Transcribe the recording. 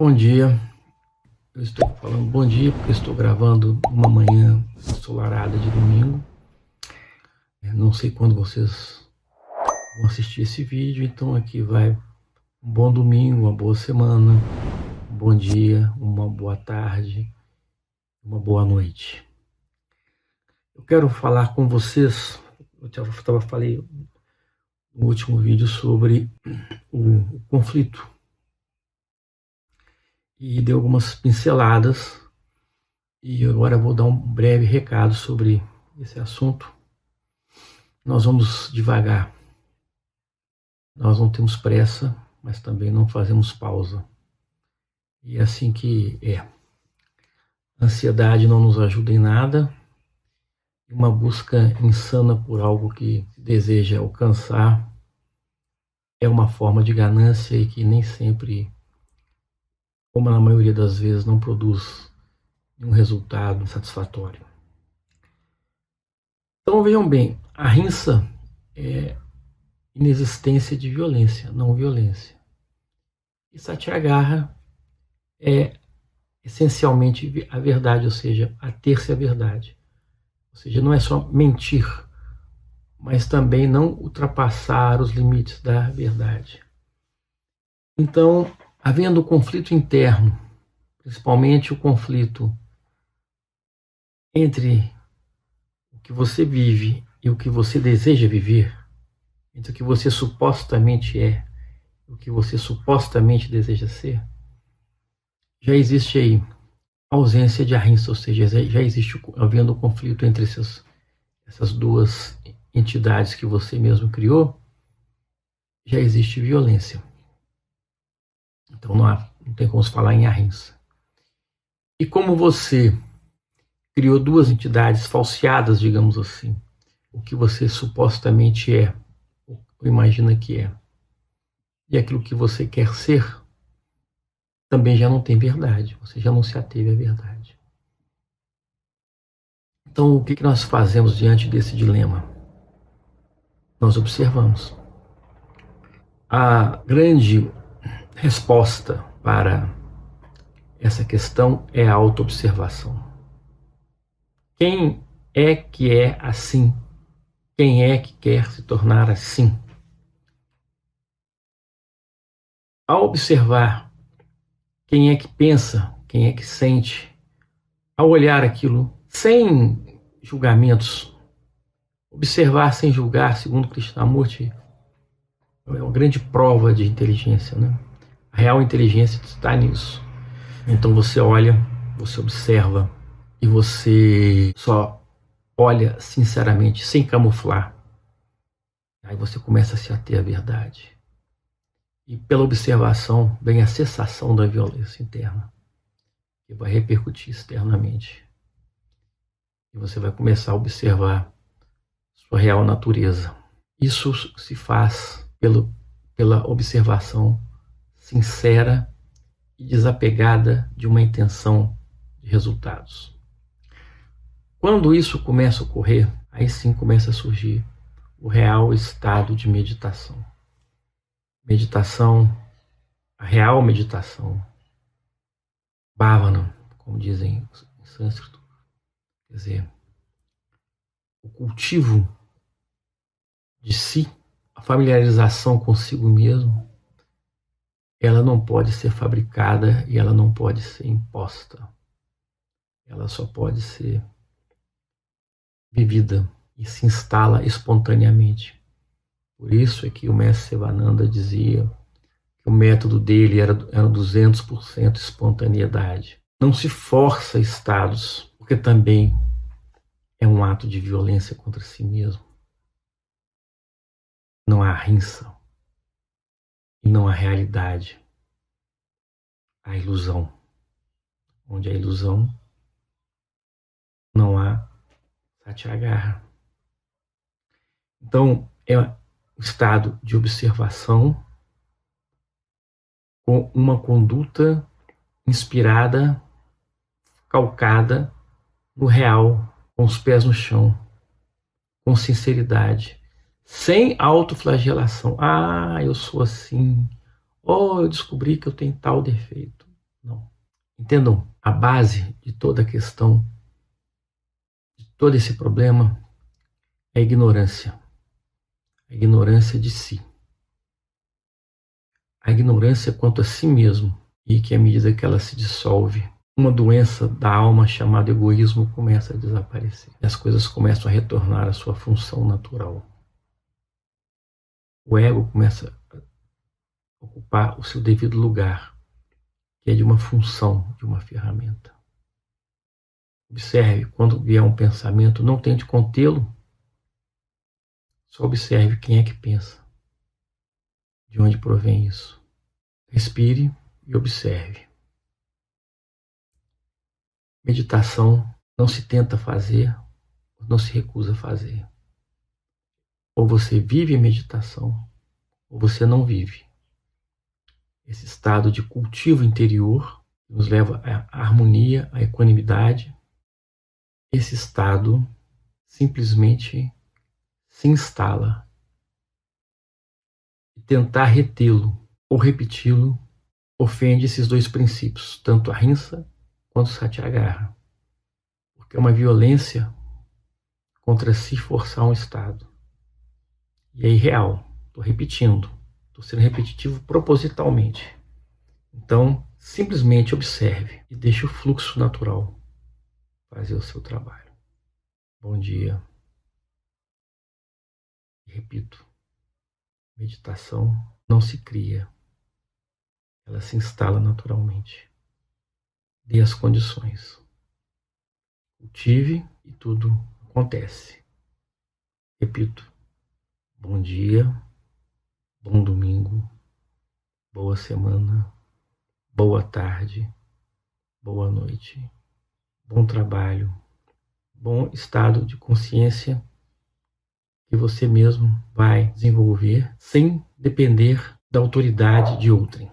Bom dia, eu estou falando bom dia porque estou gravando uma manhã ensolarada de domingo. Não sei quando vocês vão assistir esse vídeo, então aqui vai um bom domingo, uma boa semana, um bom dia, uma boa tarde, uma boa noite. Eu quero falar com vocês, falei no último vídeo sobre o conflito e dei algumas pinceladas e agora vou dar um breve recado sobre esse assunto. Nós vamos devagar, nós não temos pressa, mas também não fazemos pausa. E é assim que é. A ansiedade não nos ajuda em nada, e uma busca insana por algo que deseja alcançar é uma forma de ganância e que nem sempre, como na maioria das vezes, não produz um resultado satisfatório. Então vejam bem, a rinça é inexistência de violência, não violência. E Satyagraha é essencialmente a verdade, ou seja, ater-se à verdade. Ou seja, não é só mentir, mas também não ultrapassar os limites da verdade. Então, havendo conflito interno, principalmente o conflito entre o que você vive e o que você deseja viver, entre o que você supostamente é e o que você supostamente deseja ser, já existe aí ausência de ahimsa, ou seja, já existe havendo conflito entre essas duas entidades que você mesmo criou, já existe violência. Então não tem como se falar em ahimsa. E como você criou duas entidades falseadas, digamos assim, o que você supostamente é, ou imagina que é, e aquilo que você quer ser, também já não tem verdade, você já não se ateve à verdade. Então, o que nós fazemos diante desse dilema? Nós observamos. A grande resposta para essa questão é a autoobservação. Quem é que é assim? Quem é que quer se tornar assim? Ao observar quem é que pensa, quem é que sente, ao olhar aquilo sem julgamentos, observar sem julgar, segundo Krishnamurti, é uma grande prova de inteligência, né? A real inteligência está nisso. Então você olha, você observa e você só olha sinceramente, sem camuflar. Aí você começa a se ater à verdade. E pela observação vem a cessação da violência interna, que vai repercutir externamente. E você vai começar a observar sua real natureza. Isso se faz pela observação sincera e desapegada de uma intenção de resultados. Quando isso começa a ocorrer, aí sim começa a surgir o real estado de meditação. Meditação, a real meditação, bhavana, como dizem em sânscrito, quer dizer, o cultivo de si, a familiarização consigo mesmo, ela não pode ser fabricada e ela não pode ser imposta. Ela só pode ser vivida e se instala espontaneamente. Por isso é que o mestre Sivananda dizia que o método dele era 200% espontaneidade. Não se força estados, porque também é um ato de violência contra si mesmo. Não há rinça e não há realidade. Há ilusão. Onde há ilusão, não há Satyagraha. Então, é um estado de observação com uma conduta inspirada, calcada no real, com os pés no chão, com sinceridade, sem autoflagelação. Ah, eu sou assim. Oh, eu descobri que eu tenho tal defeito. Não. Entendam, a base de toda a questão, de todo esse problema, é a ignorância. A ignorância de si. A ignorância quanto a si mesmo. E que à medida que ela se dissolve, uma doença da alma chamada egoísmo começa a desaparecer. E as coisas começam a retornar à sua função natural. O ego começa a ocupar o seu devido lugar, que é de uma função, de uma ferramenta. Observe, quando vier um pensamento, não tente contê-lo, só observe quem é que pensa, de onde provém isso. Respire e observe. Meditação não se tenta fazer, não se recusa a fazer. Ou você vive a meditação, ou você não vive. Esse estado de cultivo interior nos leva à harmonia, à equanimidade. Esse estado simplesmente se instala. E tentar retê-lo ou repeti-lo ofende esses dois princípios, tanto a Ahimsa quanto o Satyagraha. Porque é uma violência contra si forçar um estado. E é irreal. Estou repetindo. Estou sendo repetitivo propositalmente. Então, simplesmente observe e deixe o fluxo natural fazer o seu trabalho. Bom dia. E repito, meditação não se cria. Ela se instala naturalmente. Dê as condições. Cultive e tudo acontece. Repito, bom dia, bom domingo, boa semana, boa tarde, boa noite, bom trabalho, bom estado de consciência que você mesmo vai desenvolver sem depender da autoridade de outrem.